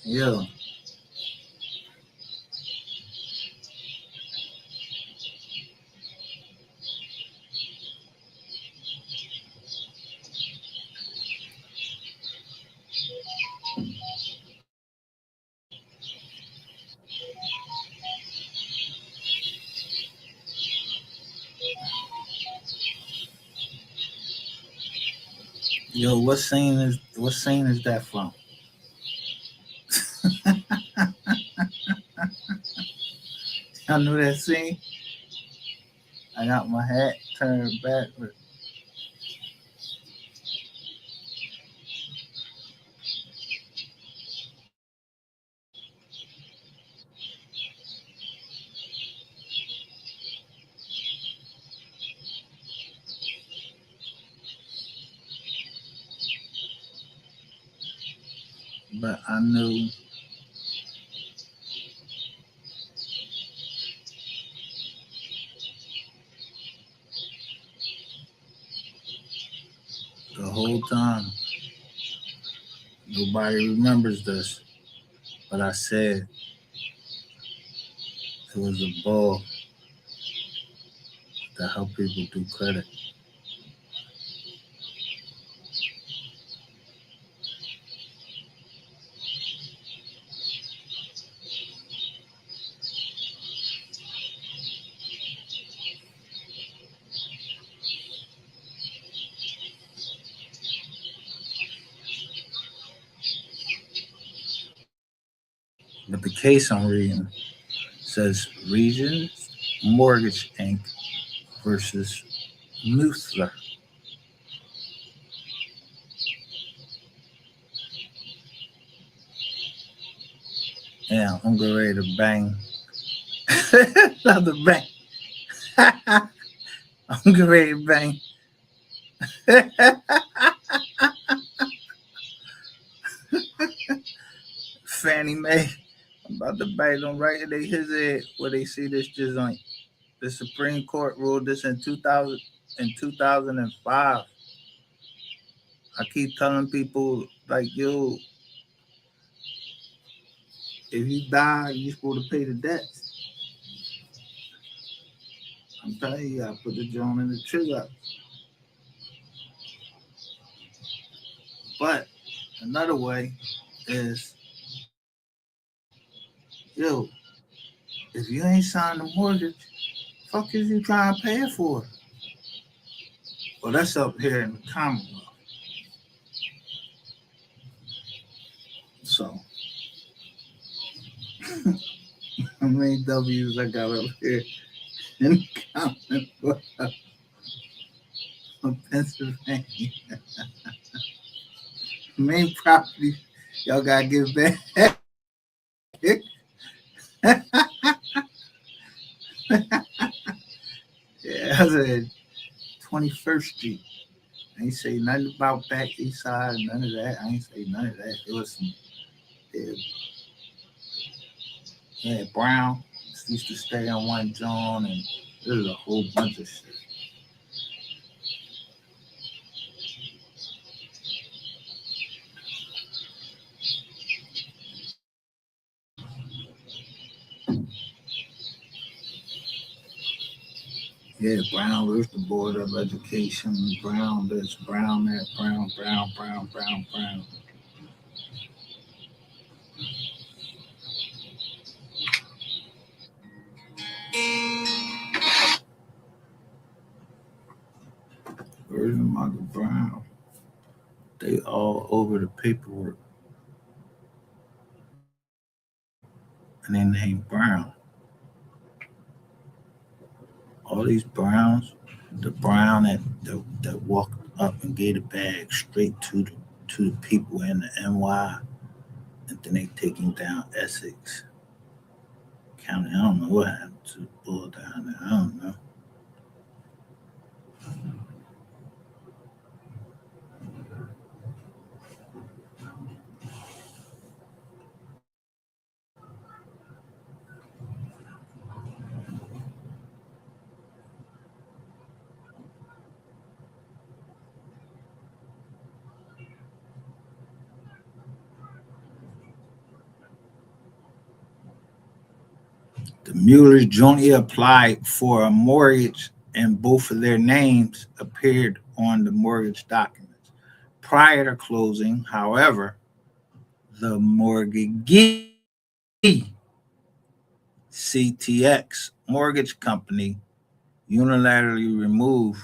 Yo, yo, what scene is that from? I know that scene. I got my hat turned backward. But I knew the whole time. Nobody remembers this, but I said it was a ball to help people do credit. But the case I'm reading says Regions Mortgage Inc. versus Nuthin. Yeah, I'm getting ready to bang. Another bang. I'm getting ready to bang. Fannie Mae. I'm about to bang them right in his head where they see this joint. The Supreme Court ruled this in 2005. I keep telling people like, yo, if you die, you're supposed to pay the debts. I'm telling you, I put the joint in the trigger. But another way is, yo, if you ain't signed the mortgage, fuck is you trying to pay it for? Well, that's up here in the Commonwealth. So, how many W's I got up here in the Commonwealth of Pennsylvania? Main property, y'all gotta give back. Yeah, I said 21st Street. I ain't say nothing about back east side, none of that. I ain't say none of that. It was some yeah, yeah, Brown used to stay on one John, and there was a whole bunch of shit. Yeah, Brown was the Board of Education. Brown this, Brown that, Brown, Brown, Brown, Brown, Brown. Where's the mother Brown? They all over the paperwork, and they named Brown. All these Browns, the Brown that walked up and gave the bag straight to the people in the NY, and then they take him down Essex County. I don't know what happened to the bull down there. I don't know. The Muellers jointly applied for a mortgage, and both of their names appeared on the mortgage documents. Prior to closing, however, the mortgagee, CTX Mortgage Company, unilaterally removed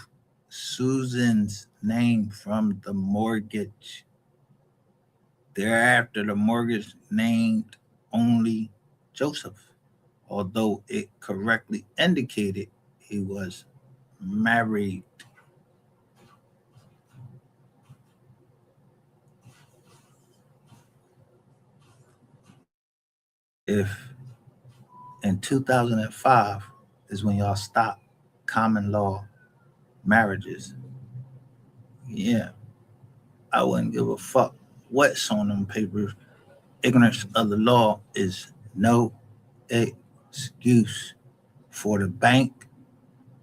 Susan's name from the mortgage. Thereafter, the mortgage named only Joseph, although it correctly indicated he was married. If in 2005 is when y'all stopped common law marriages, yeah, I wouldn't give a fuck what's on them papers. Ignorance of the law is no excuse for the bank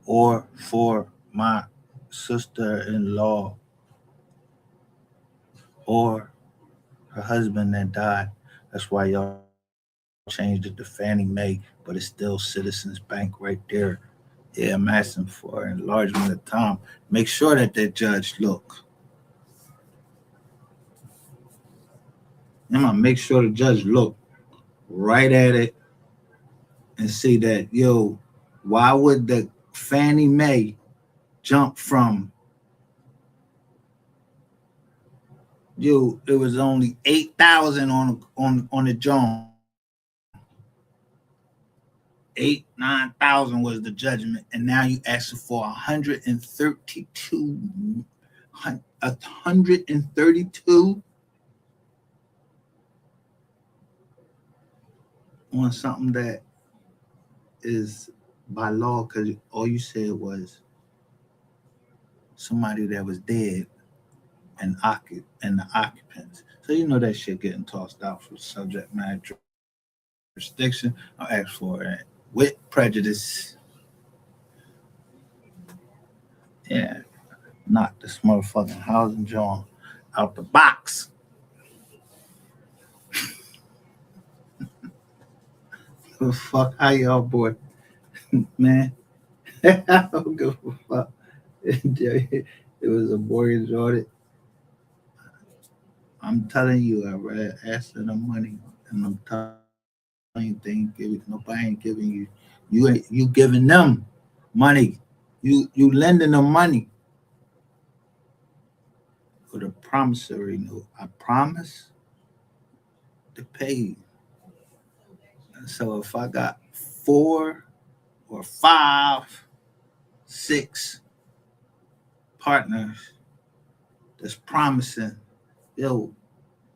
or for my sister-in-law or her husband that died. That's why y'all changed it to Fannie Mae, but it's still Citizens Bank right there. Yeah, I'm asking for enlargement of time. Make sure that judge look. I'm gonna make sure the judge look right at it and see that, yo, why would the Fannie Mae jump from, yo, it was only 8,000 on the Joan. 8,000, 9,000 was the judgment, and now you asking for 132, 132 on something that is by law, because all you said was somebody that was dead and the occupants. So you know that shit getting tossed out for subject matter jurisdiction. I'll ask for it with prejudice. Yeah, knock this motherfucking housing John out the box. Fuck how y'all boy, man. I don't give a fuck. It was a mortgage audit. I'm telling you, I read asking them money, and I'm telling you, nobody ain't giving you. You giving them money. You lending them money for the promissory note. I promise to pay you. So if I got 4 or 5, 6 partners that's promising, yo,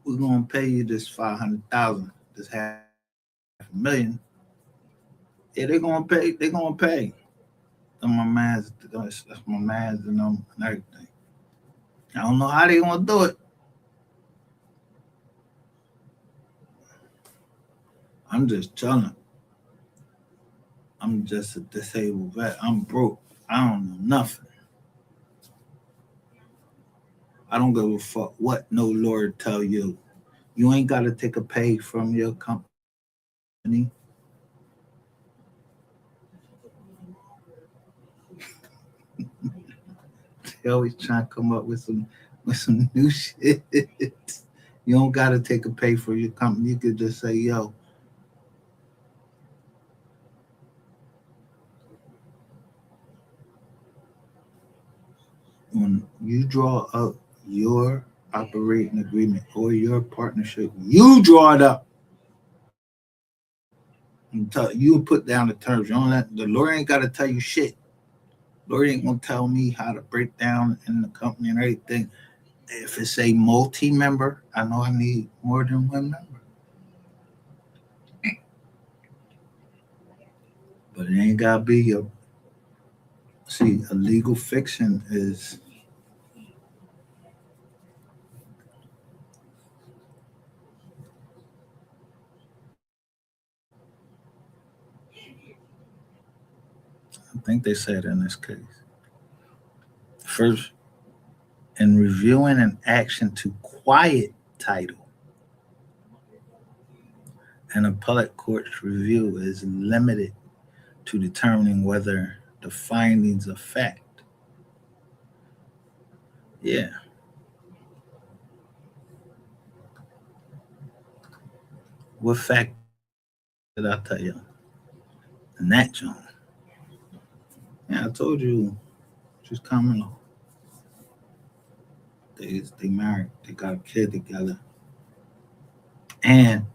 we're gonna pay you this 500,000, this $500,000. Yeah, they're gonna pay. They're gonna pay. That's my man's. That's my man's and them and everything. I don't know how they gonna do it. I'm just chilling. I'm just a disabled vet. I'm broke. I don't know nothing. I don't give a fuck what no lawyer tell you. You ain't got to take a pay from your company. They always trying to come up with some new shit. You don't got to take a pay for your company. You could just say, yo, when you draw up your operating agreement or your partnership, you draw it up. You put down the terms. You don't the lawyer ain't got to tell you shit. Lawyer ain't gonna tell me how to break down in the company and everything. If it's a multi-member, I know I need more than one member. But it ain't gotta be your. See, a legal fiction is. I think they said in this case. First, in reviewing an action to quiet title, An appellate court's review is limited to determining whether the findings of fact. Yeah, what fact did I tell you? And that John. Yeah, I told you she's coming. They married. They got a kid together. And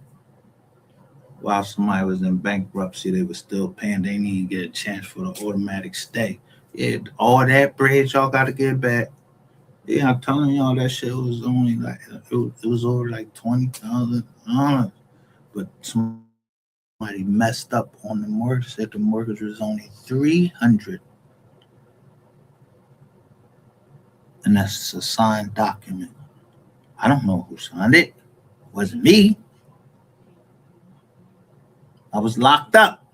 while somebody was in bankruptcy, they were still paying. They didn't get a chance for the automatic stay. Yeah, all that bread y'all got to get back. Yeah, I'm telling y'all that shit was only like it was over like 20,000. But somebody messed up on the mortgage. Said the mortgage was only 300, and that's a signed document. I don't know who signed it. It wasn't me. I was locked up.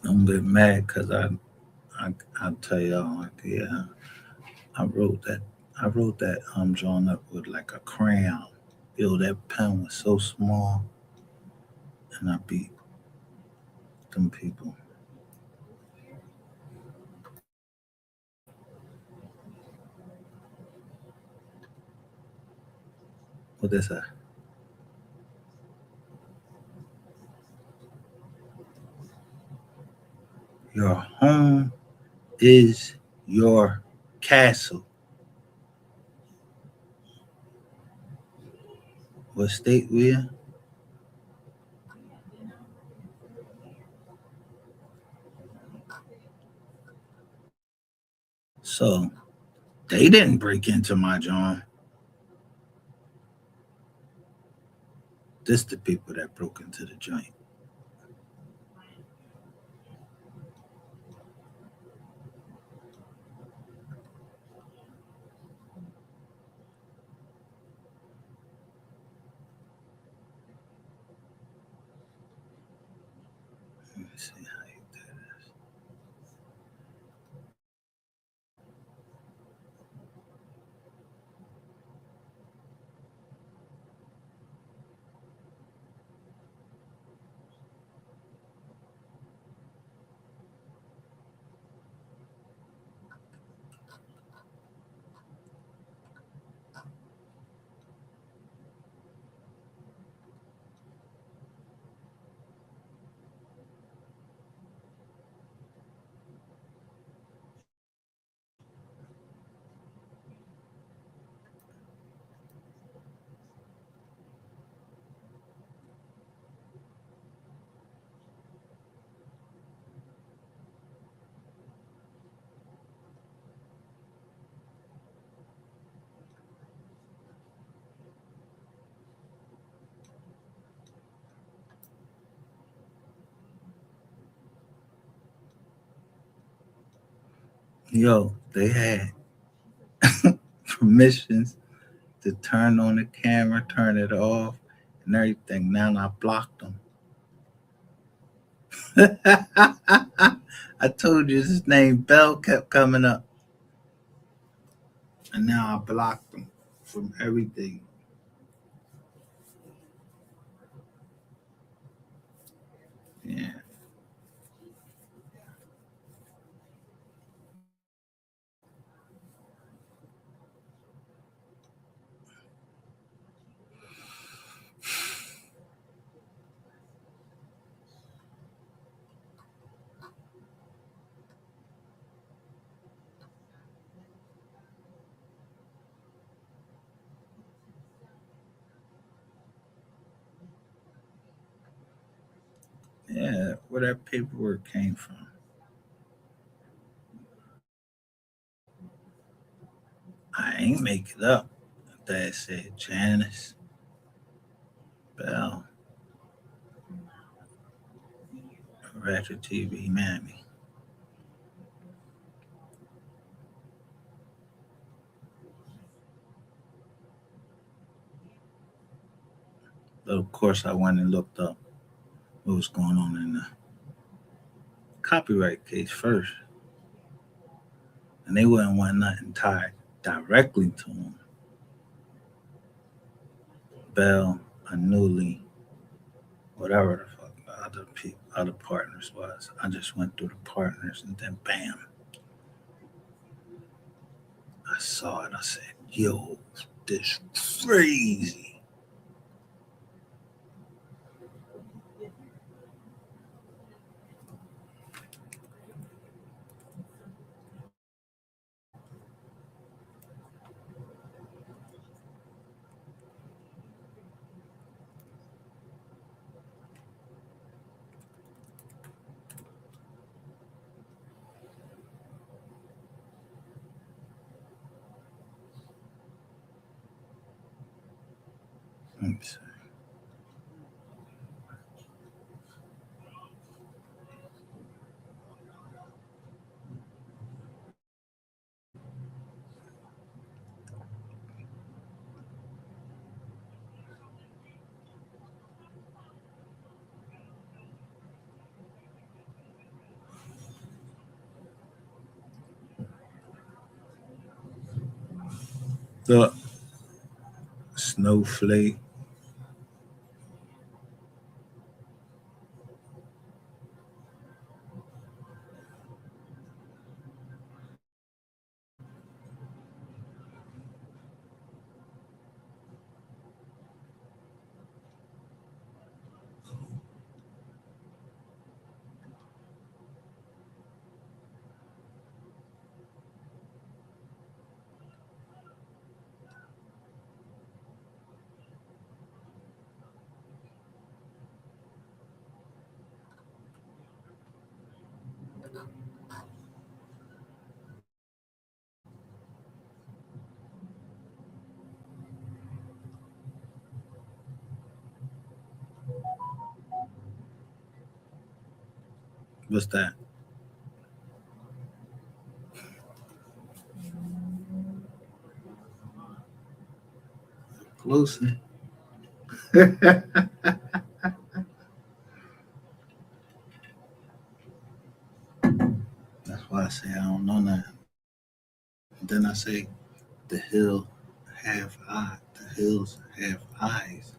Don't get mad because I'll tell y'all like yeah. I wrote that I wrote that drawing up with like a crayon. Yo, that pen was so small, and I beat them people. What is that? Your home is your castle. What state we in? So they didn't break into my joint. This the people that broke into the joint. Let me see how you do this. Yo, they had permissions to turn on the camera, turn it off, and everything. Now I blocked them. I told you his name Bell kept coming up, and now I blocked him from everything. Yeah, Yeah, where that paperwork came from. I ain't make it up. Dad said Janice Bell, Ratchet TV Mammy. But of course, I went and looked up what was going on in the copyright case first, and they wouldn't want nothing tied directly to him. Bell, Anuli, whatever the fuck the other partners was. I just went through the partners, and then bam, I saw it. I said, "Yo, this crazy." Let me see. The snowflake. What's that? Closer. That's why I say I don't know nothing. And then I say the hill have eye. The hills have eyes.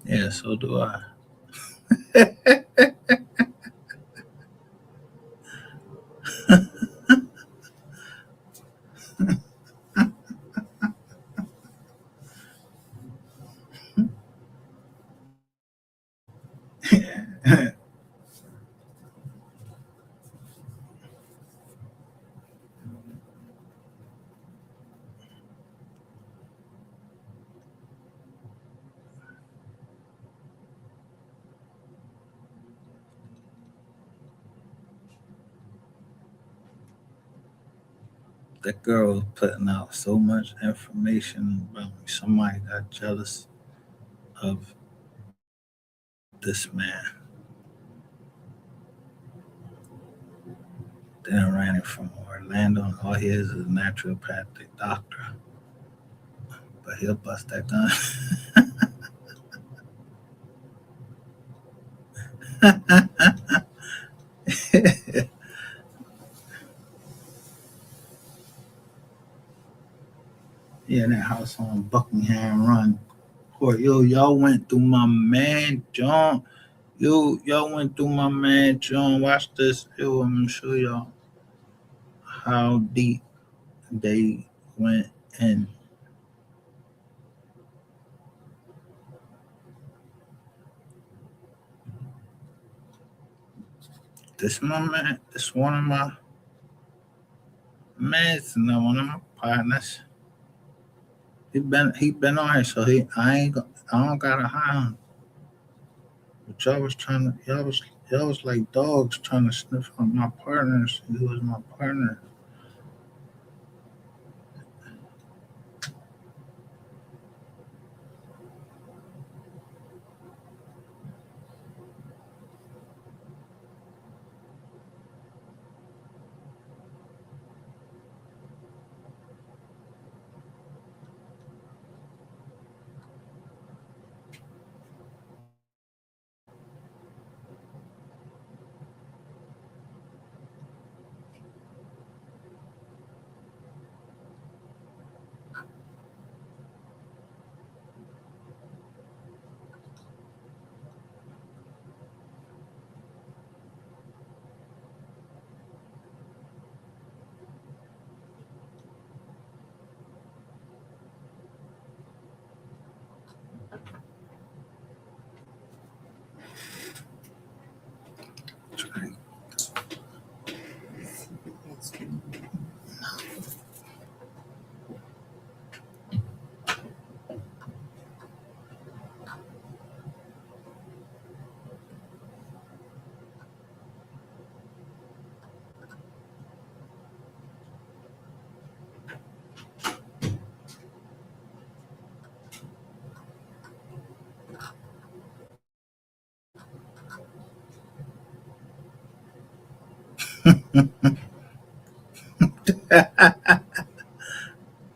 Yeah, so do I. That girl was putting out so much information about me. Somebody got jealous of this man. Then ran it from Orlando, and all he is a naturopathic doctor. But he'll bust that gun. Yeah, that house on Buckingham Run. Court. Yo, y'all went through my man John. Y'all went through my man John. Watch this. Yo, I'm gonna show y'all how deep they went in. This my man. This one of my mans, and one of my partners. He been on here, so I don't gotta hide him. But y'all was like dogs trying to sniff on my partners. He was my partner.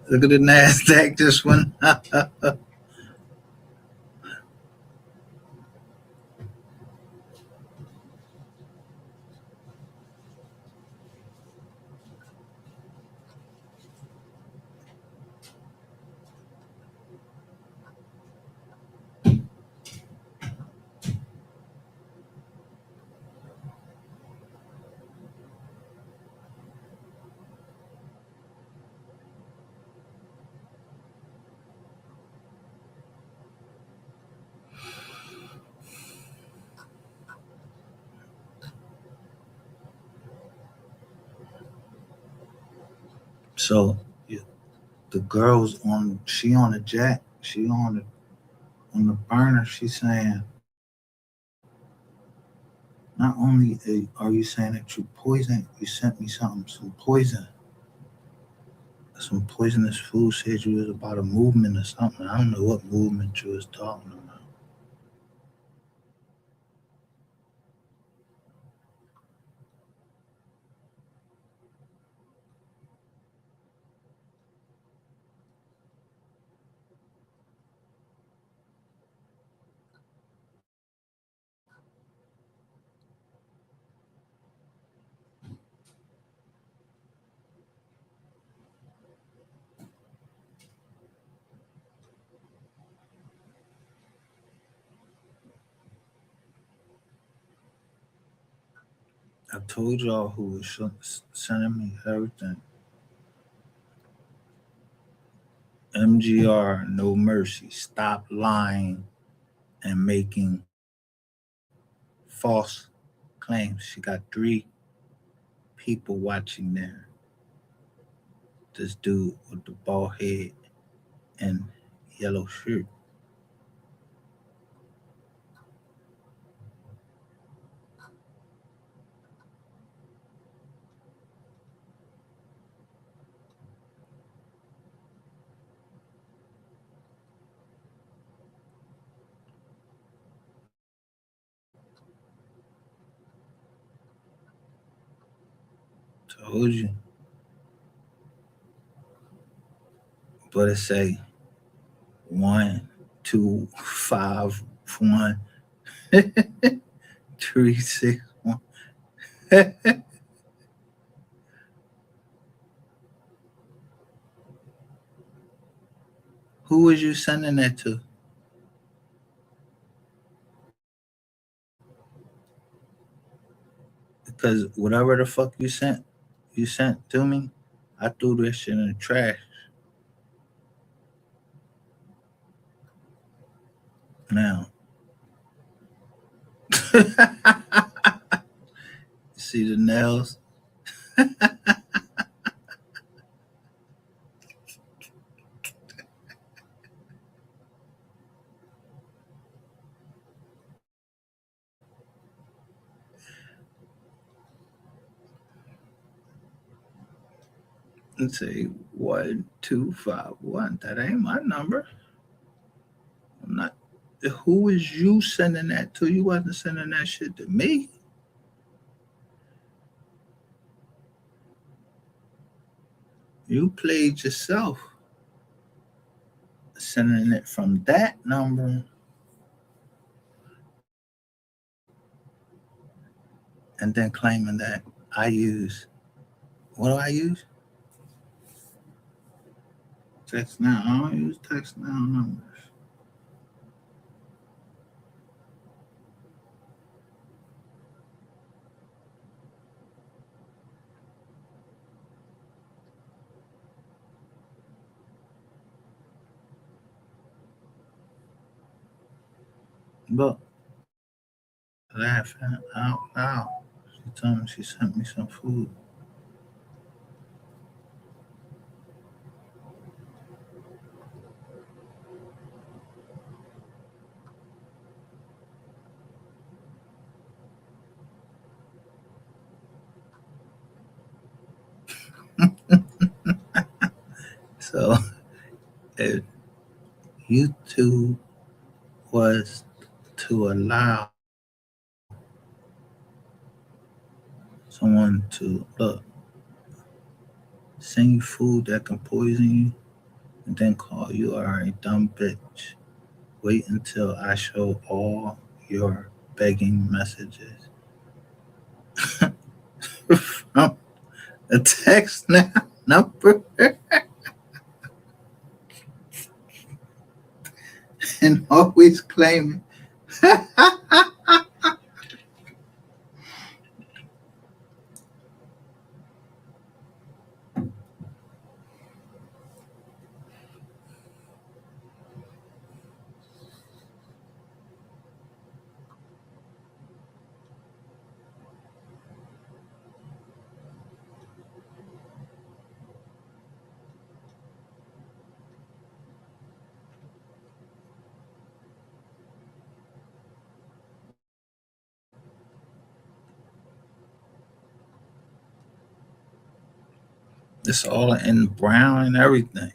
Look at the Nasdaq just went up. So yeah, the girl's on. She on the jack. She on the burner. She's saying, not only are you saying that you poison, you sent me some poison, some poisonous food. Said you was about a movement or something. I don't know what movement you was talking about. I told y'all who was sending me everything. MGR, no mercy. Stop lying and making false claims. She got 3 people watching there. This dude with the bald head and yellow shirt. Told you. But it say 1, 2, 5, 1, 3, 6, 1. Who was you sending that to? Because whatever the fuck you sent to me, I threw this shit in the trash. Now, see the nails? And say 1, 2, 5, 1. That ain't my number. I'm not. Who is you sending that to? You wasn't sending that shit to me. You played yourself, sending it from that number and then claiming that I use. What do I use? Text now. I don't use text now numbers. But laughing out loud. She told me she sent me some food. So if YouTube was to allow someone to send you food that can poison you and then call you are a dumb bitch. Wait until I show all your begging messages from a text now number and always claiming it's all in brown and everything.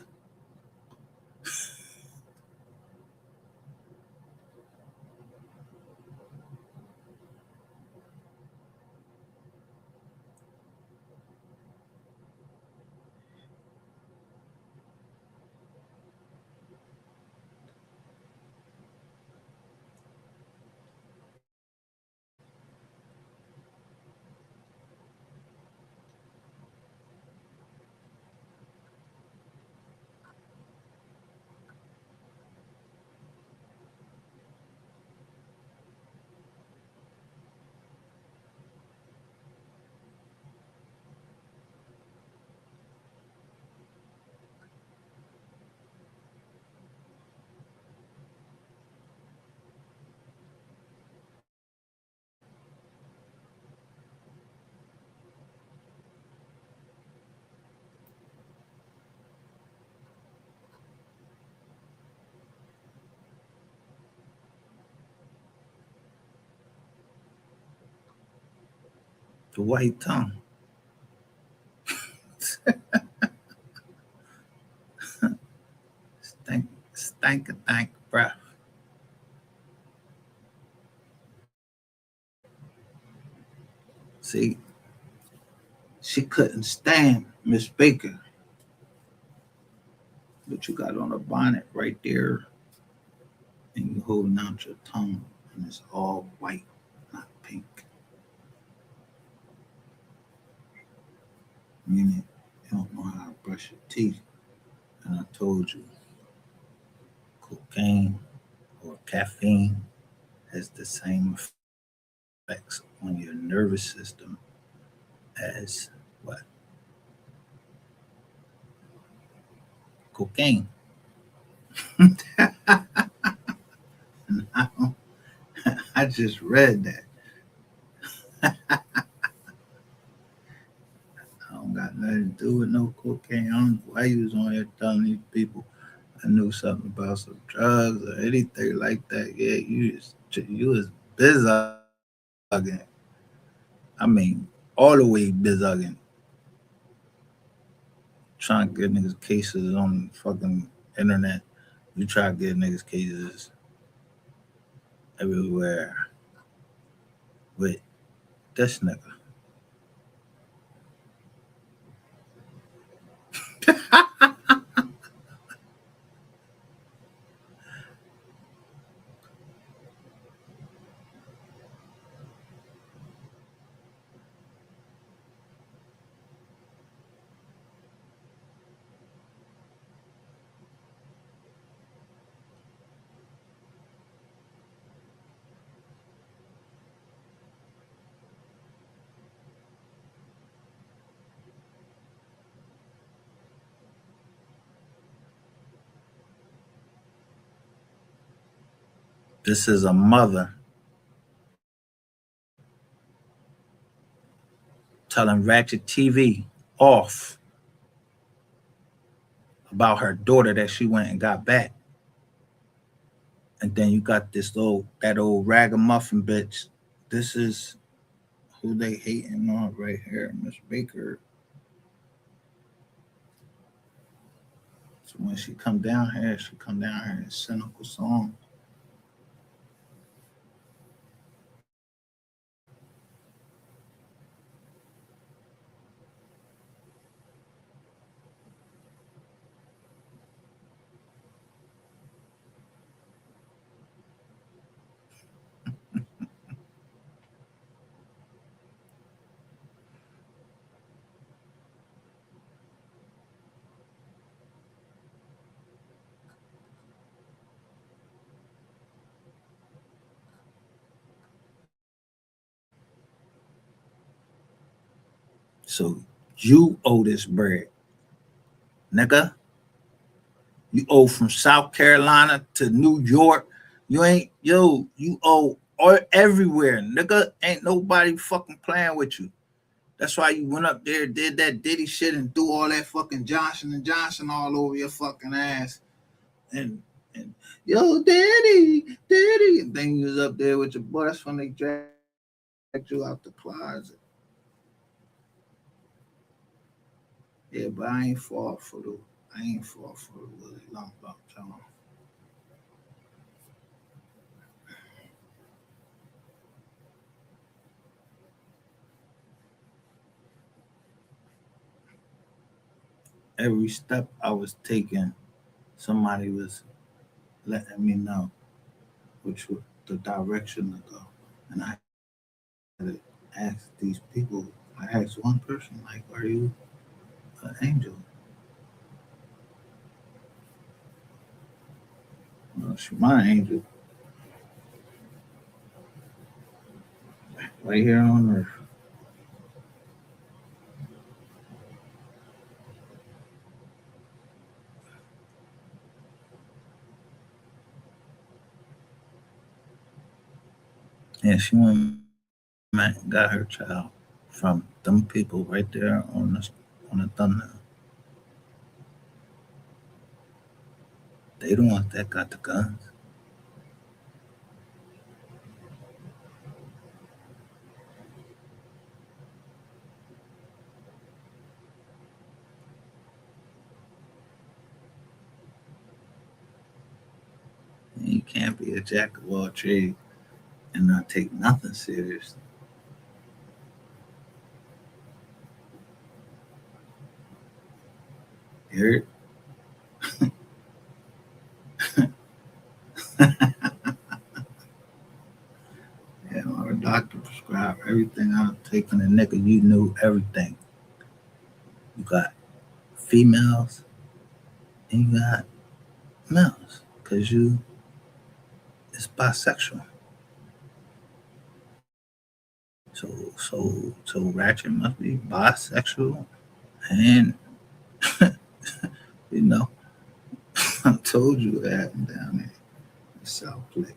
The white tongue. Stank, stank breath. See, she couldn't stand Miss Baker, but you got on a bonnet right there, and you holding out your tongue, and it's all white, not pink. Meaning you don't know how to brush your teeth. And I told you, cocaine or caffeine has the same effects on your nervous system as what? Cocaine. And I just read that. I don't got nothing to do with no cocaine. I don't know why you was on here telling these people I knew something about some drugs or anything like that. Yeah, you was bizugging. I mean, all the way bizugging. Trying to get niggas cases on the fucking internet. You try to get niggas cases everywhere with this nigga. This is a mother telling Ratchet TV off about her daughter that she went and got back. And then you got that old ragamuffin bitch. This is who they hating on right here, Miss Baker. So when she come down here, in cynical song. So you owe this bread, nigga. You owe from South Carolina to New York. You ain't you owe all everywhere, nigga. Ain't nobody fucking playing with you. That's why you went up there, did that Diddy shit, and do all that fucking Johnson and Johnson all over your fucking ass. And yo, Daddy, and then you was up there with your boy. That's when they dragged you out the closet. Yeah, but I ain't fall for the Willie Long John. Every step I was taking, somebody was letting me know which was the direction to go. And I had to ask these people. I asked one person, like, "Are you an angel?" Well, she's my angel right here on earth. And she went and got her child from them people right there on the thumbnail. They don't want that got the guns. can't be a jack of all trades and not take nothing serious. You heard? Yeah, my doctor prescribed everything I'm taking. A nigga, you knew everything. You got females and you got males because you is bisexual. So Ratchet must be bisexual, and you know I told you what happened down there in South Lake.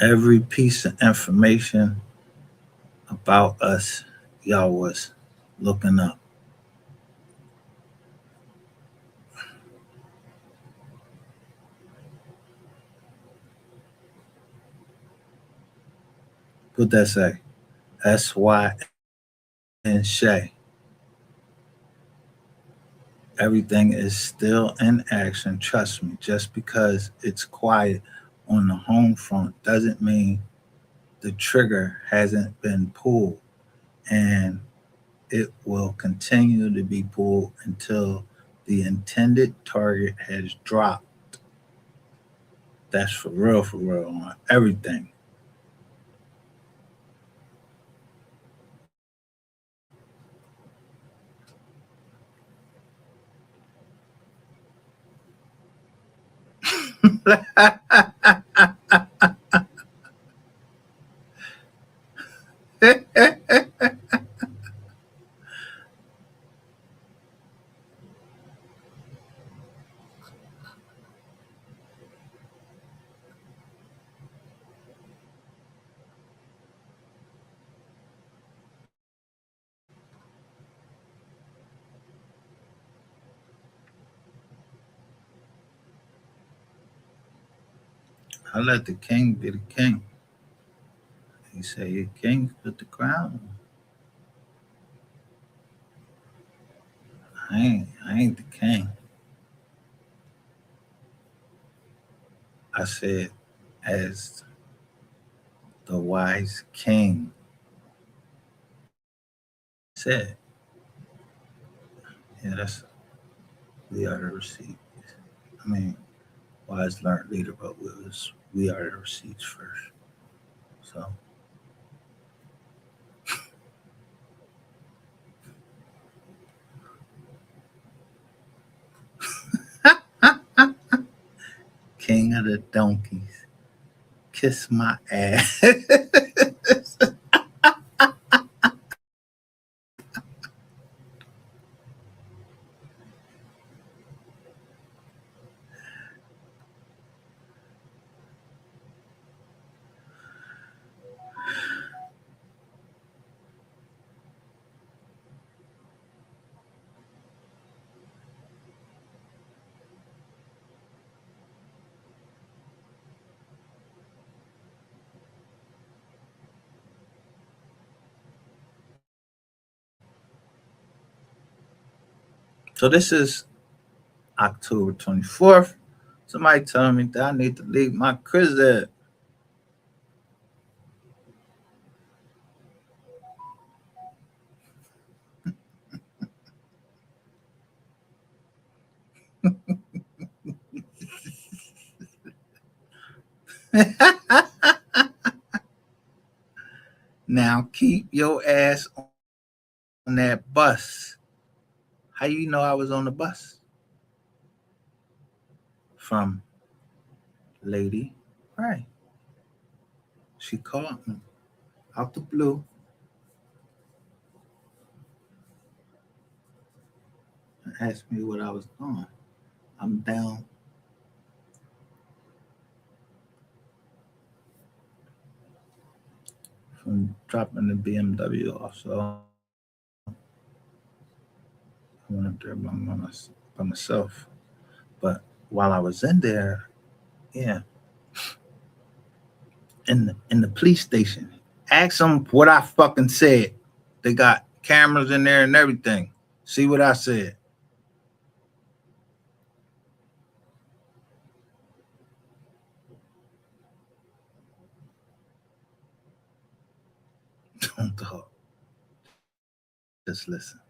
Every piece of information about us, y'all was looking up. What that say? SY and Shay. Everything is still in action. Trust me. Just because it's quiet on the home front doesn't mean the trigger hasn't been pulled, and it will continue to be pulled until the intended target has dropped. That's for real on everything. I let the king be the king. He said, "Your king put the crown. I ain't the king." I said, as the wise king said, yeah, that's we are the receipt. I mean, wise learned later, but we are the receipts first. So king of the donkeys, kiss my ass. So this is October 24th. Somebody telling me that I need to leave my crib. Now keep your ass on that bus. How you know I was on the bus? From Lady Right. She called me out the blue and asked me what I was doing. I'm down from dropping the BMW off. So I went up there by myself. But while I was in there, yeah, in the police station, ask them what I fucking said. They got cameras in there and everything. See what I said. Don't talk. Just listen.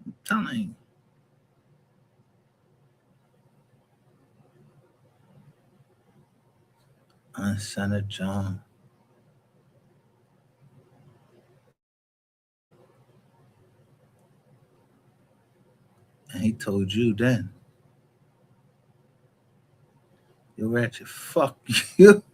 I'm telling you. Senator John, and he told you then, you're ratchet. Fuck you.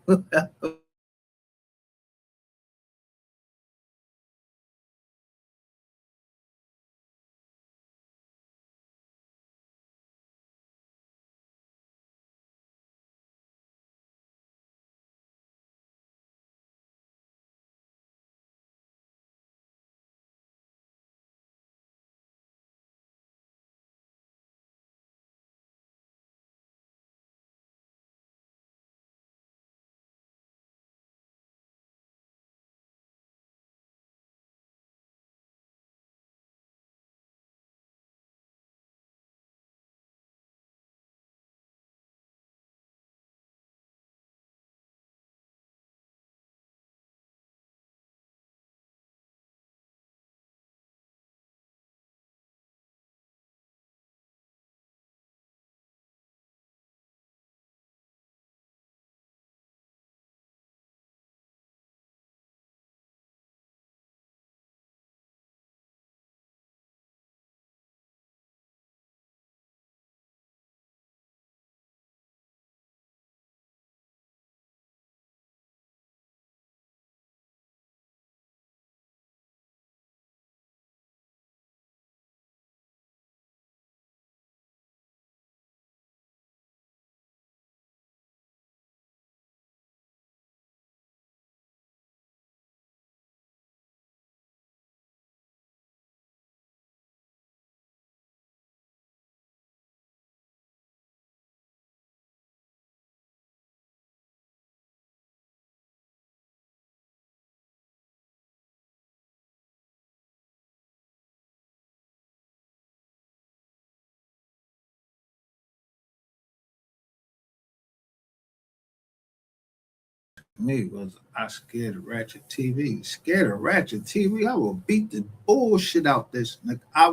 Me was I scared of Ratchet TV. Scared of Ratchet TV. I will beat the bullshit out this nigga. I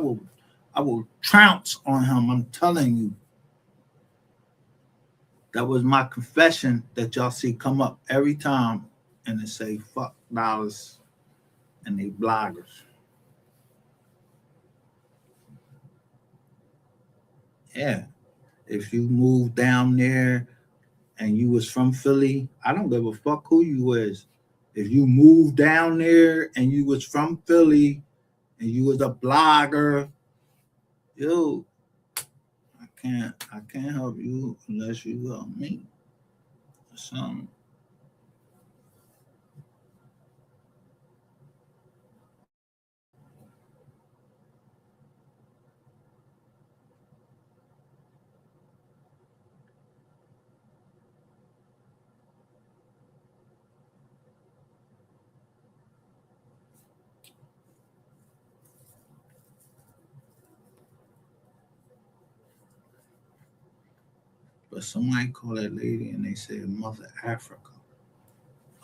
will trounce on him. I'm telling you. That was my confession that y'all see come up every time and they say fuck dollars and they bloggers. Yeah. If you move down there and you was from Philly, I don't give a fuck who you was. If you moved down there and you was from Philly and you was a blogger, yo, I can't help you unless you help me or something. But somebody called that lady and they said Mother Africa.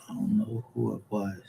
I don't know who it was.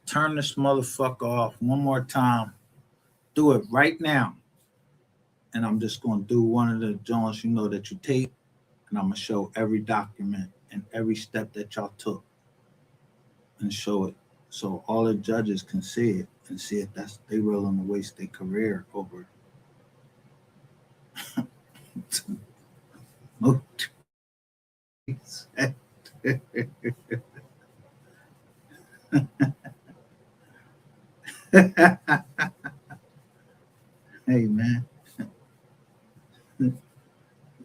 Turn this motherfucker off one more time. Do it right now. And I'm just gonna do one of the joints, that you take, and I'm gonna show every document and every step that y'all took and show it so all the judges can see it and see if that's they willing to waste their career over Hey man,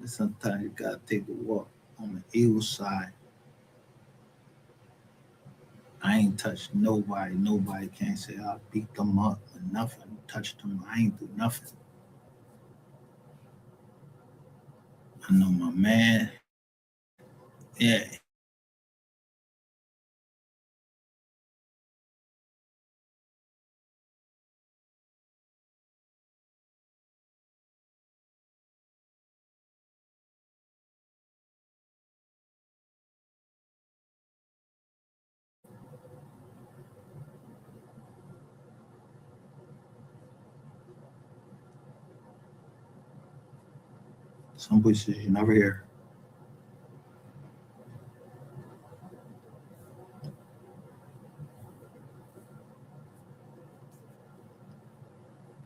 sometimes you gotta take a walk on the evil side. I ain't touched nobody. Nobody can't say I beat them up or nothing. Touched them. I ain't do nothing. I know my man. Yeah, some voices you never hear.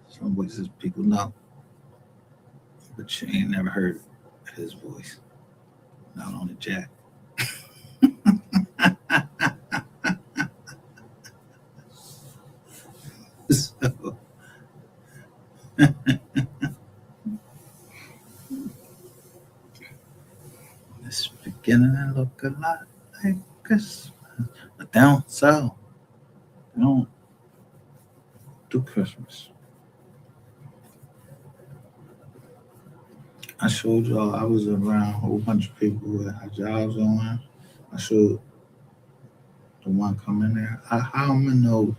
Some voices people know, but you ain't never heard his voice. Not on the jack. So it's beginning to look a lot like Christmas. But they don't sell. They don't do Christmas. I showed y'all I was around a whole bunch of people who had jobs on. I showed the one coming there. How am I know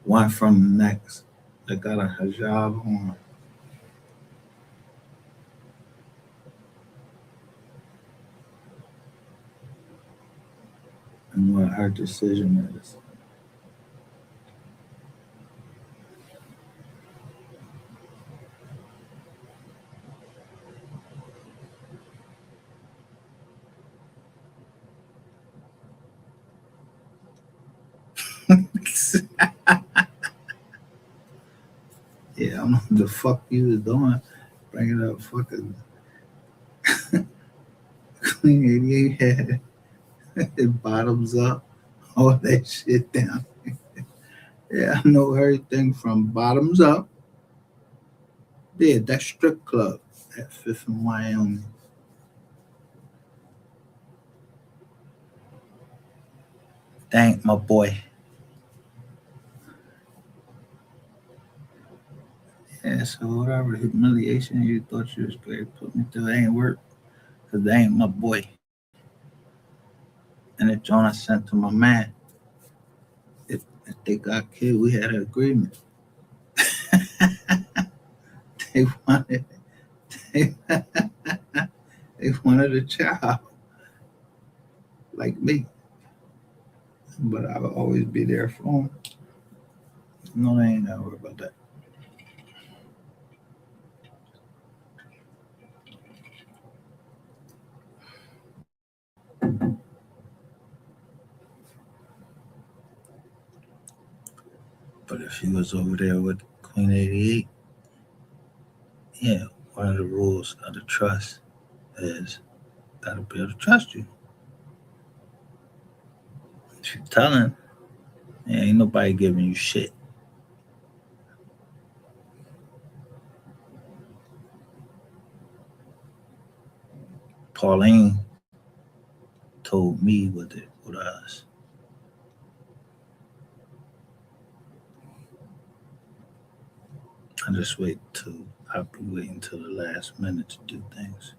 one from the next that got a hijab on and what her decision is. Yeah, I don't know what the fuck you was doing. Bringing up fucking Clean 88 had it bottoms up, all that shit down. Yeah, I know everything from bottoms up. Yeah, that strip club at Fifth and Wyoming. Thank my boy. Yeah, so whatever humiliation you thought you was great, put me through, it ain't work. Cause they ain't my boy. And the joint I sent to my man, if they got killed, we had an agreement. They wanted they, they wanted a child like me. But I will always be there for them. No, they ain't gotta worry about that. But if you was over there with Queen 88, yeah, one of the rules of the trust is gotta be able to trust you. If you telling, yeah, ain't nobody giving you shit. Pauline told me what it with us. I just wait till I'll be waiting till the last minute to do things.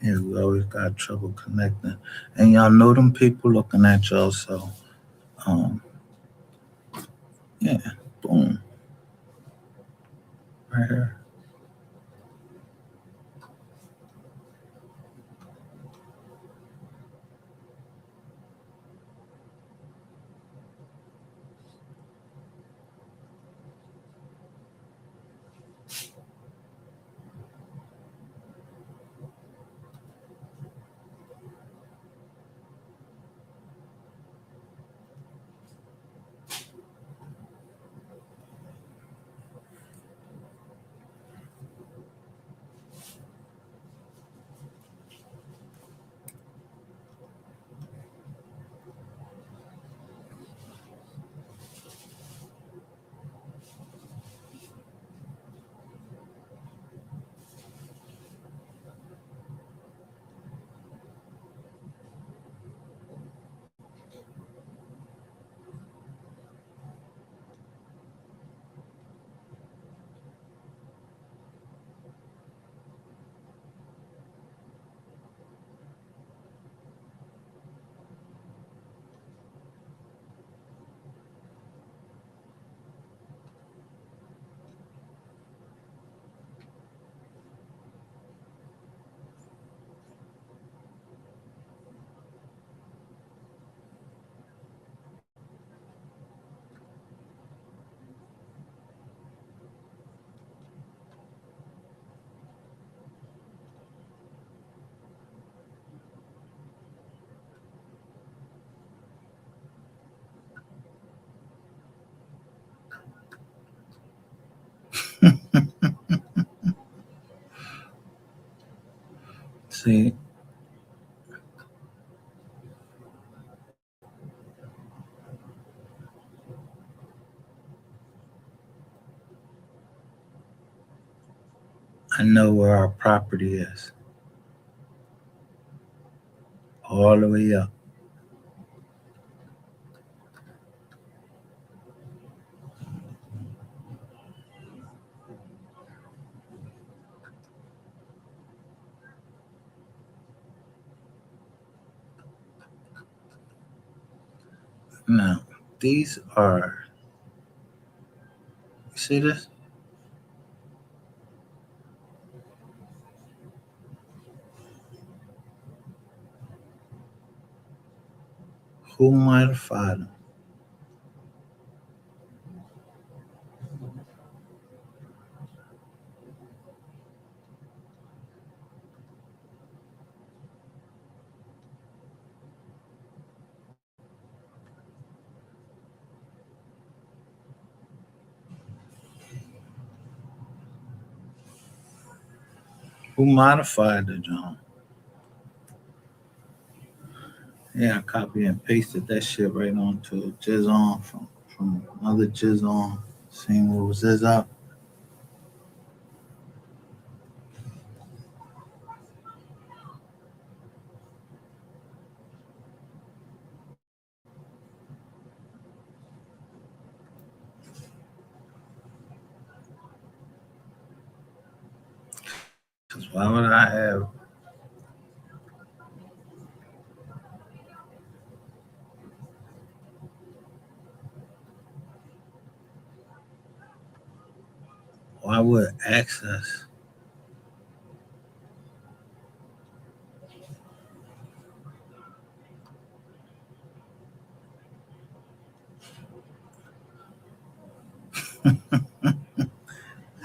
Yeah, we always got trouble connecting. And y'all know them people looking at y'all, so um yeah, boom, right here. See, I know where our property is, all the way up. Now, these are, you see this? Who modified them? Who modified the John? Yeah, I copy and pasted that shit right onto Jizz on from another Jizz on. Seeing what was this up. Cause why would I have? Why would access?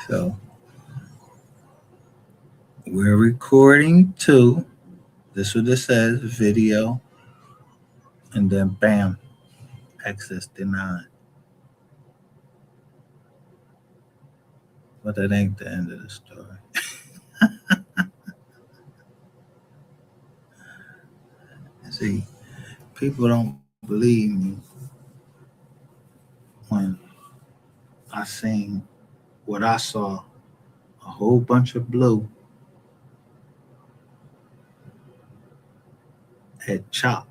So we're recording too. This is what it says: video, and then bam, access denied. But that ain't the end of the story. See, people don't believe me when I seen what I saw, a whole bunch of blue at Chop.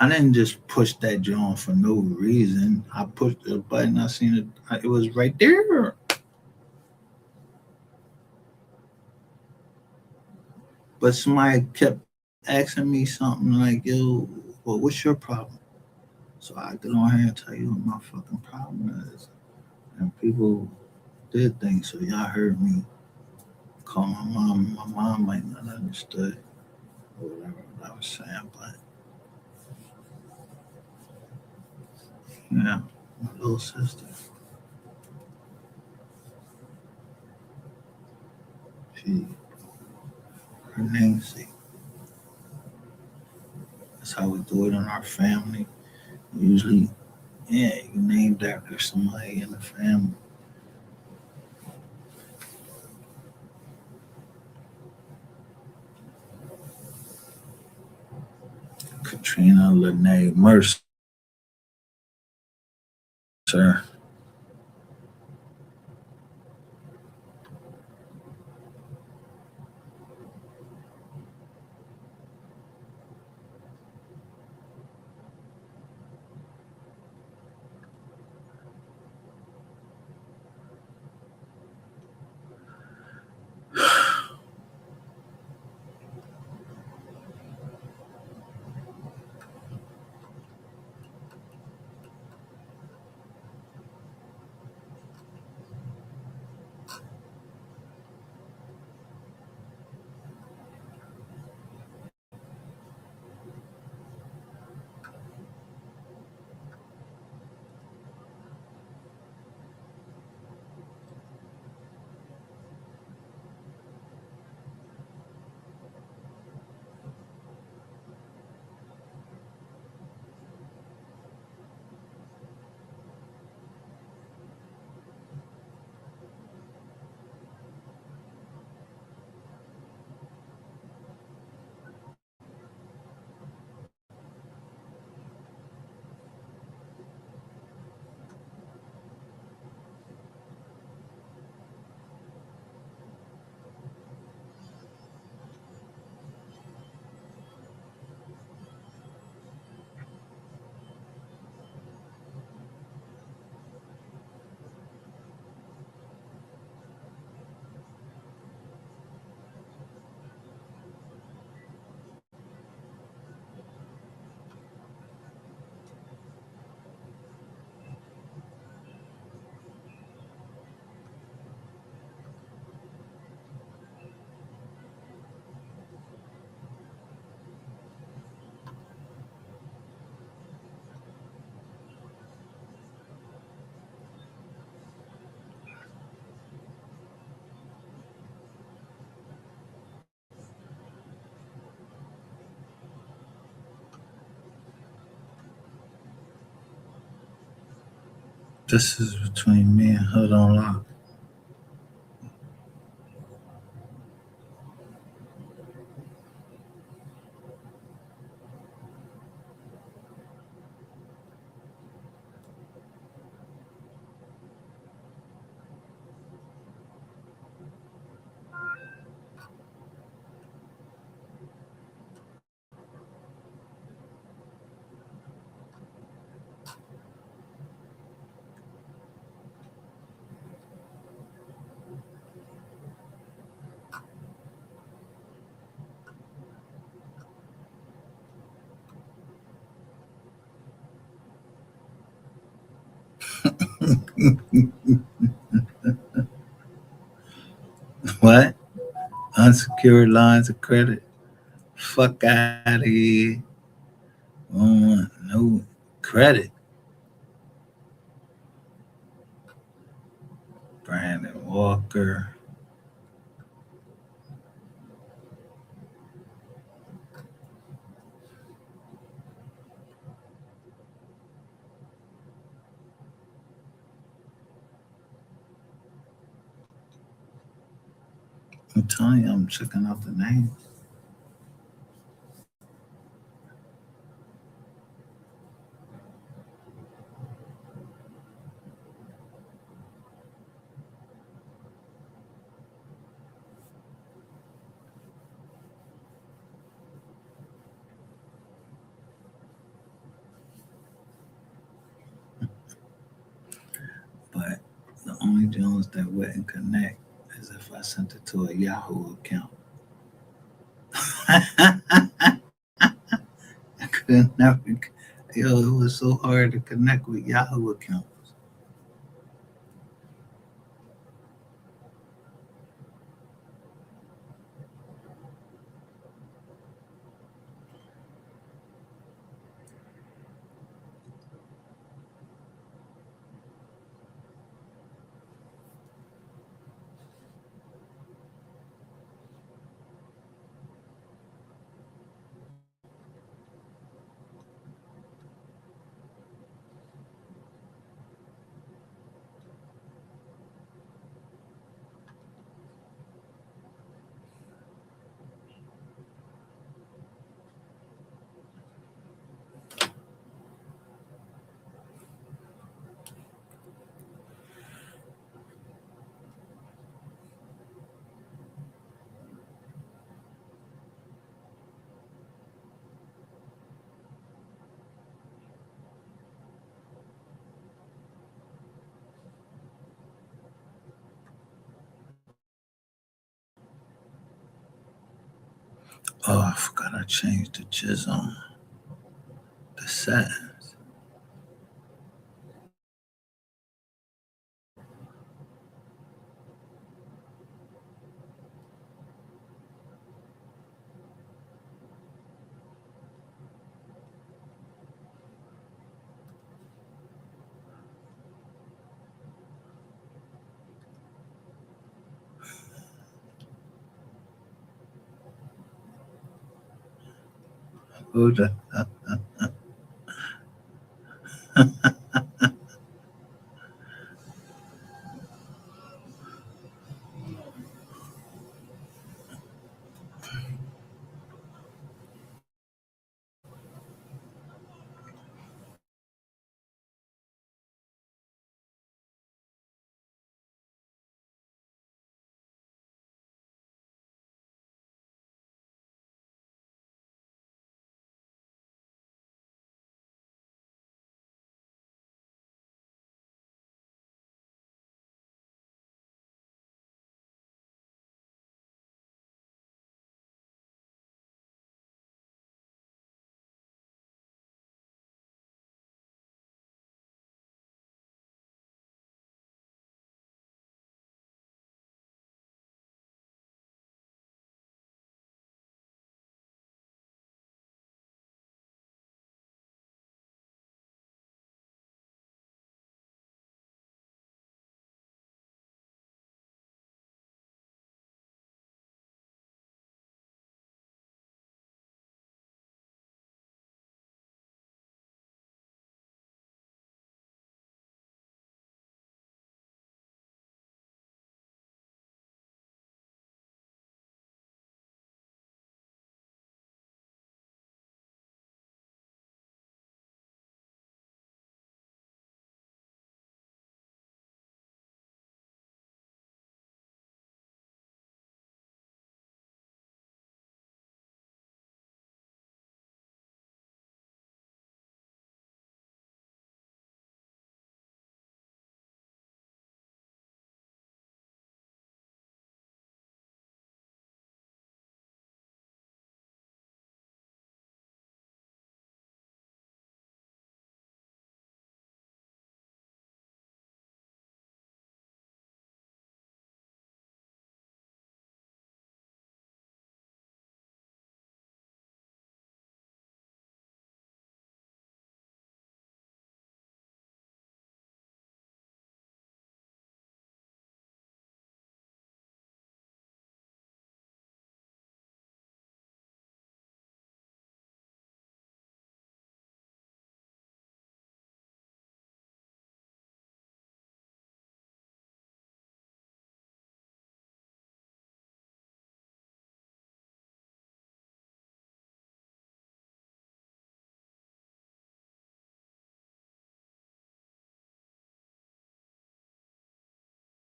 I didn't just push that joint for no reason. I pushed the button. I seen it. It was right there. But somebody kept asking me something like, yo, well, what's your problem? So I get on here and tell you what my fucking problem is. And people did things. So y'all heard me call my mom. My mom might not understood or whatever I was saying, but yeah, my little sister, she, her namesake. That's how we do it in our family. Usually, yeah, you named after somebody in the family. Katrina Lene Mercer. This is between me and Hood on Lock. What? Unsecured lines of credit? Fuck out of here. No credit. Brandon Walker. I'm telling you, I'm checking out the names. But the only Jones that wouldn't connect is if I sent it to a Yahoo account. I could never. Yo, it was so hard to connect with Yahoo accounts. Oh, I forgot I changed the jizz the settings. Hold up.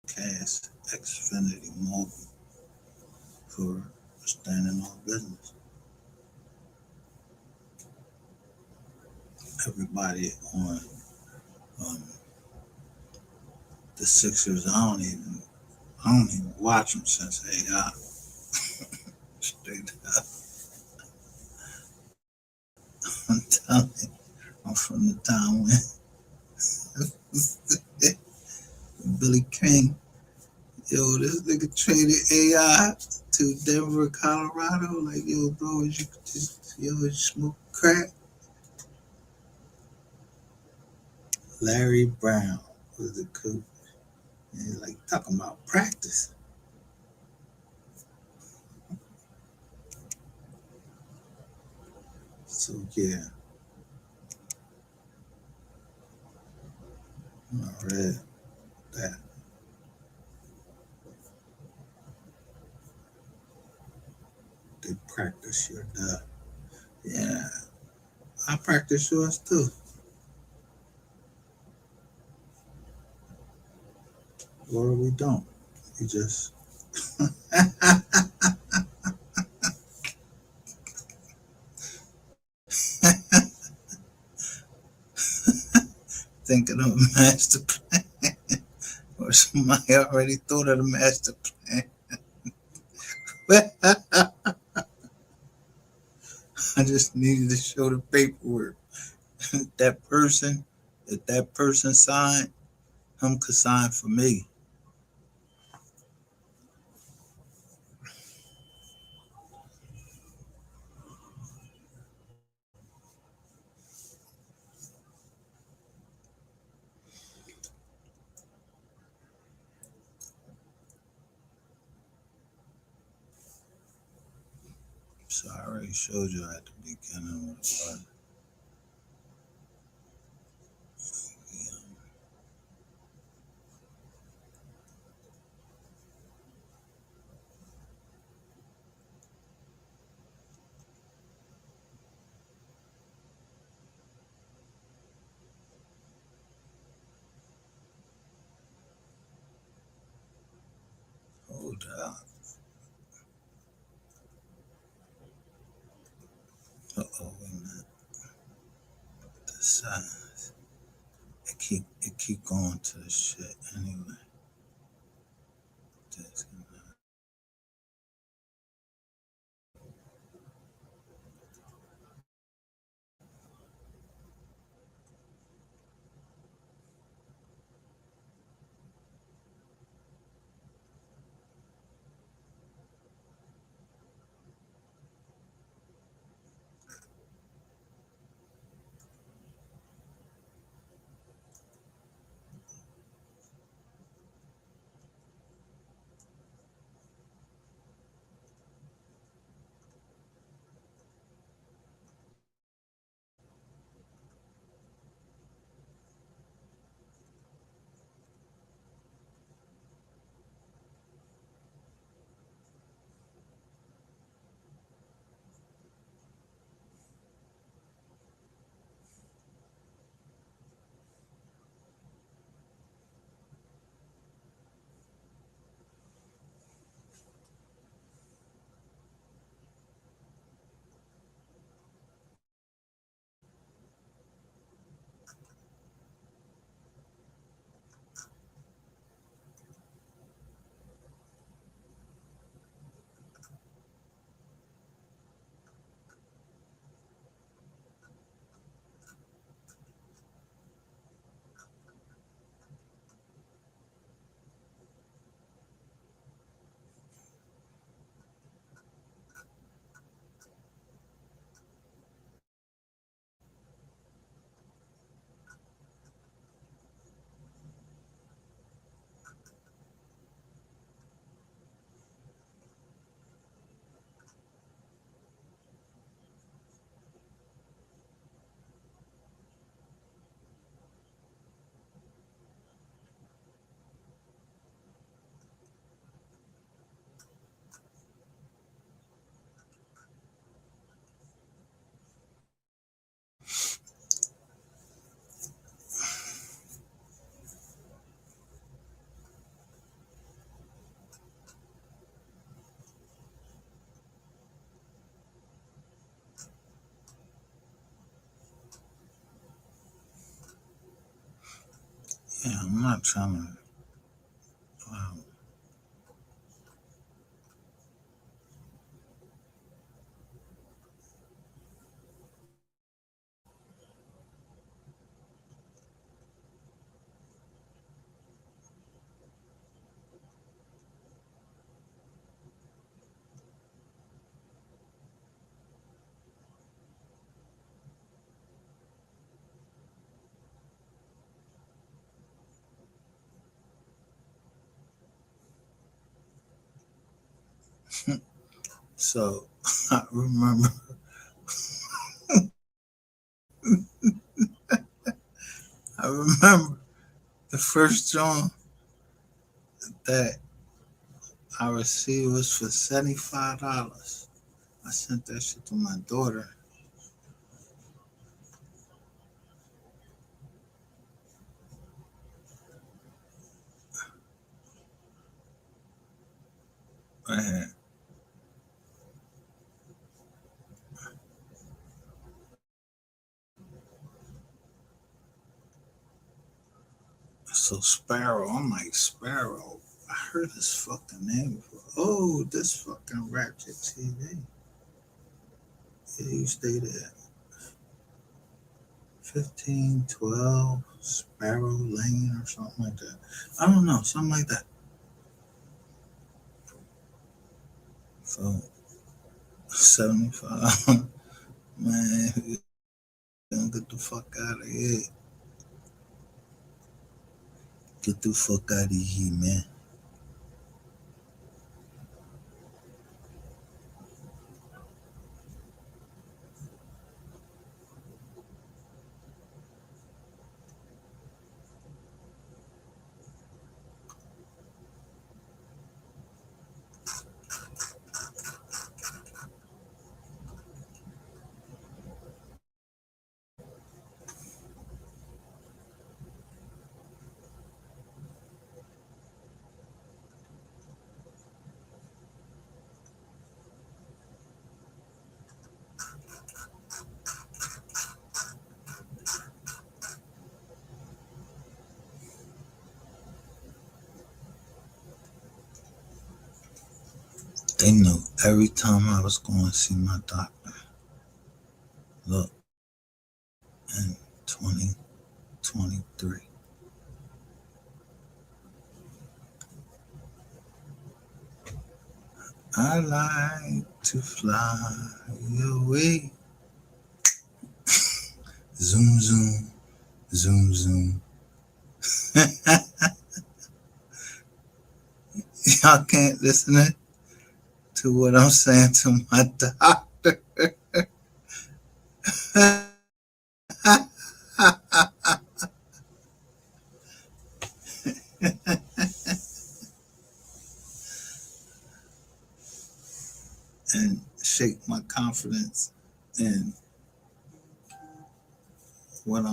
Cast Xfinity Mobile for standing on business. Everybody on um, the Sixers, I don't even watch them since they got straight up. I'm telling you, I'm from the time when Billy King, yo, this nigga traded AI to Denver, Colorado. Like, yo, bro, you just, yo, you smoke crack? Larry Brown was the coach. And like talking about practice. So yeah, I read that they practice your duck. Yeah, I practice yours too. Or we don't. We just thinking of a master plan, or somebody already thought of the master plan. I just needed to show the paperwork. That person, if that person signed, him could sign for me. So I already showed you at the beginning what it was. Yeah. Hold up. Wait a minute. The size. It keep going to the shit anyway. This and that. Yeah, I'm not trying to. Um, So I remember, I remember the first joint that I received was for $75. I sent that shit to my daughter. I had so Sparrow. I'm like Sparrow. I heard this fucking name before. Oh, this fucking Ratchet TV. Yeah, you stayed at 1512 Sparrow Lane or something like that. I don't know, something like that. So 75. Man, don't get the fuck out of here. Get the fuck out of here, man. They knew every time I was going to see my doctor. Look, in 2023. I like to fly away. Zoom, zoom, zoom, zoom. Y'all can't listen to what I'm saying to my doctor. And shake my confidence in what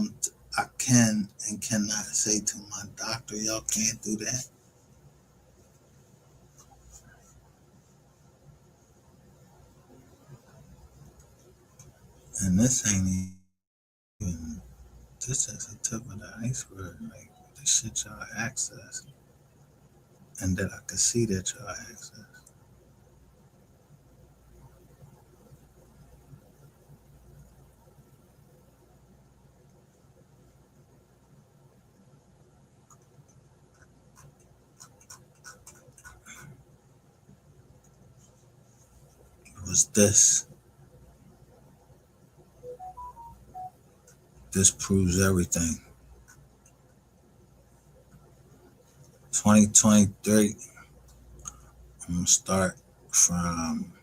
I can and cannot say to my doctor. Y'all can't do that. And this ain't even, this is the tip of the iceberg. Like the shit y'all access and that I could see that y'all access. It was this. This proves everything. 2023, I'm gonna start from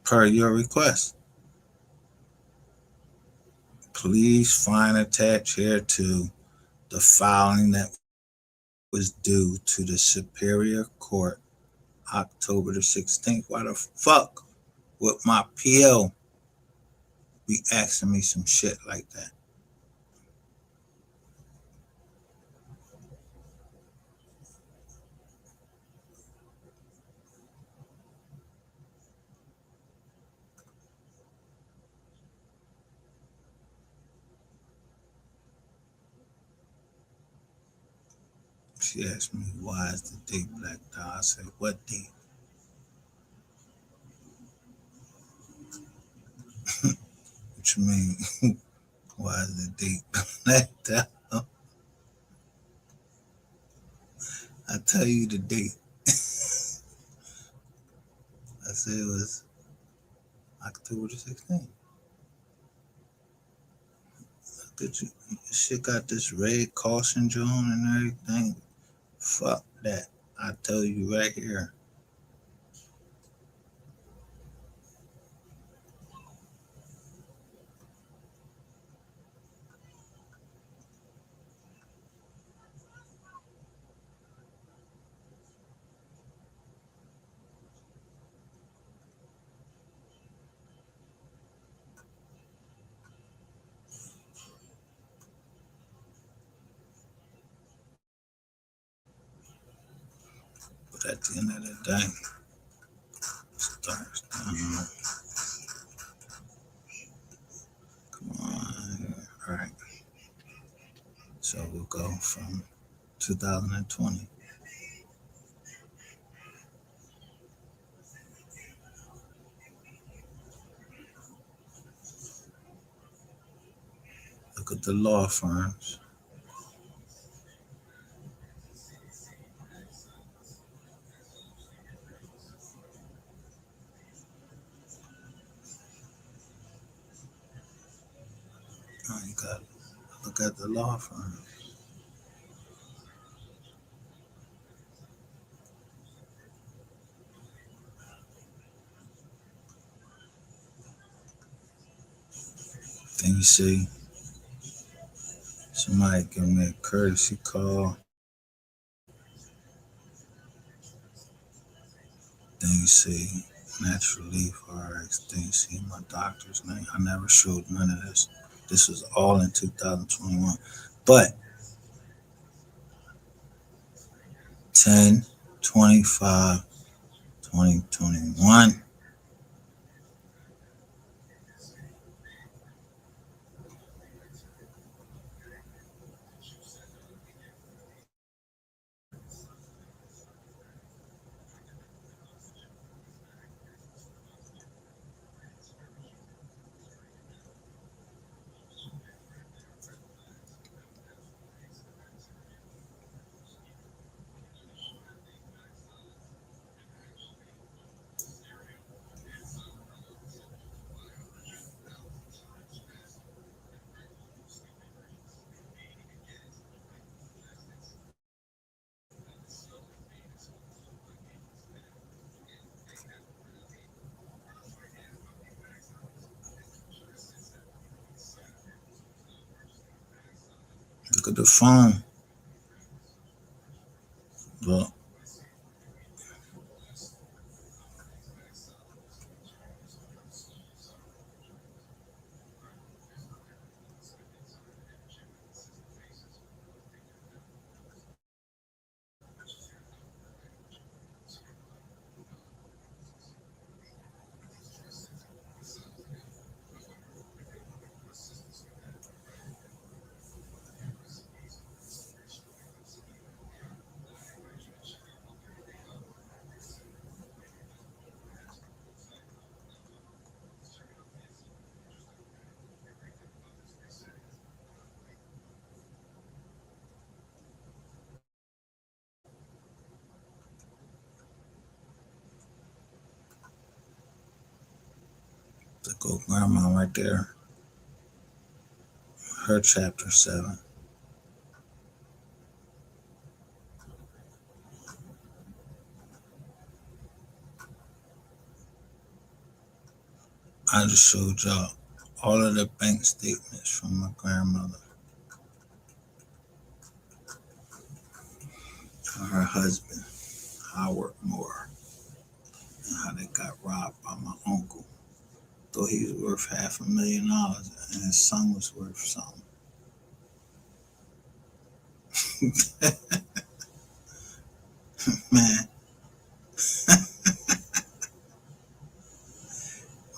per your request. Please find attached here to the filing that was due to the Superior Court October the 16th. Why the fuck would my PL be asking me some shit like that? She asked me, why is the date Black Dog? I said, what date? What you mean? Why is the date Black Dog? I tell you the date. I said it was October the 16th. Look at you. Shit got this red caution John and everything. Fuck that. I tell you right here. But at the end of the day, starts down. Come on. All right. So we'll go from 2020. Look at the law firms. Oh, you got to look at the law firm. Then you see somebody give me a courtesy call. Then you see Natural Leaf RX. Then you see my doctor's name. I never showed none of this. This was all in 2021. But 10/25/2021. Look at the phone. Look. The go grandma right there. Her chapter 7. I just showed y'all all of the bank statements from my grandmother and her husband, Howard Moore, and how they got robbed by my uncle. Though he was worth $500,000 and his son was worth something. Man,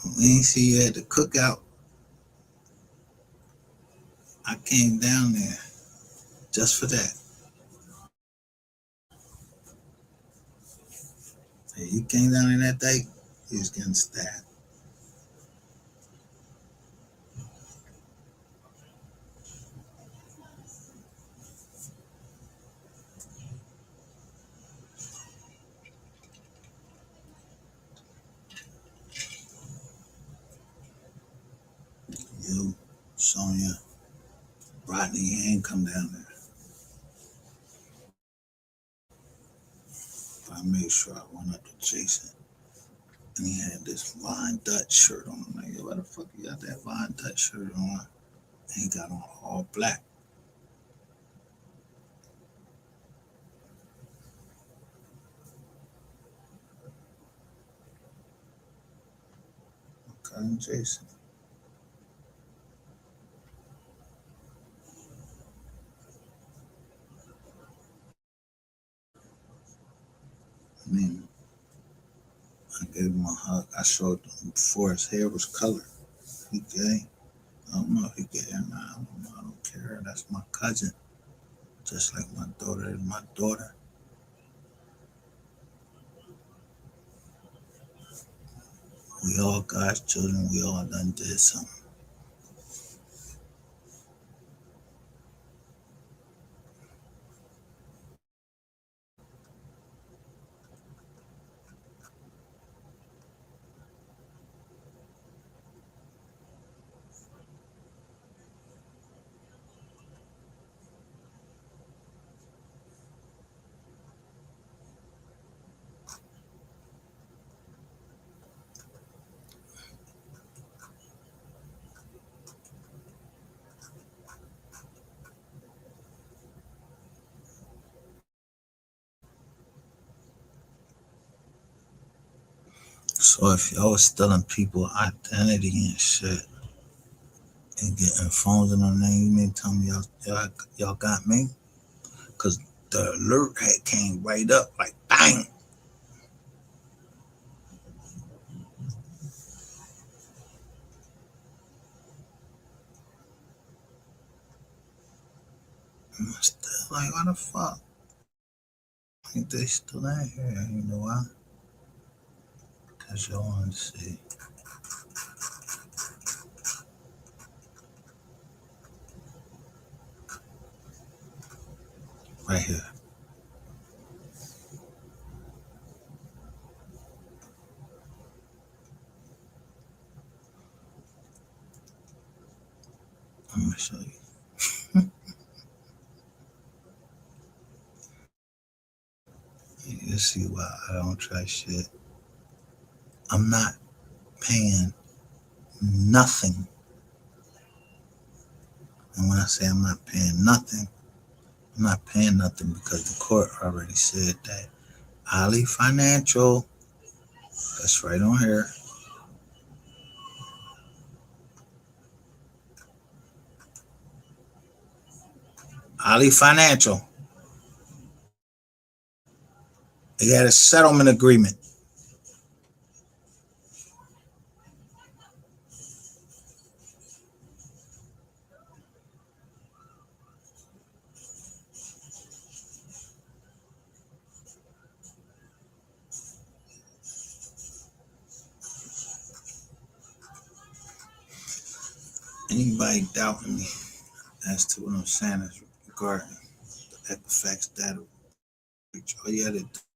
when you see you at the cookout, I came down there just for that. Hey, he came down in that day, he was getting stabbed. You, Sonia, Rodney, he ain't come down there. But I made sure I went up to Jason. And he had this Vine Dutch shirt on. I'm like, yo, why the fuck you got that Vine Dutch shirt on? And he got on all black. Cousin Jason. I mean, I gave him a hug. I showed him before his hair was colored. He gay. I don't know if he gay or not. I don't know. I don't care. That's my cousin. Just like my daughter is my daughter. We all God's children. We all done did something. So if y'all was stealing people identity and shit and getting phones in their name, you mean tell me y'all got me? Cause the alert had came right up like bang. I'm still like, what the fuck? I think they still ain't here. You know why? Cause y'all want to see. Right here. I'm gonna show you. You see why I don't try shit. I'm not paying nothing. And when I say I'm not paying nothing, I'm not paying nothing because the court already said that Ali Financial, that's right on here, Ali Financial, they got a settlement agreement. Anybody doubting me as to what I'm saying is regarding the Equifax data breach, all you had to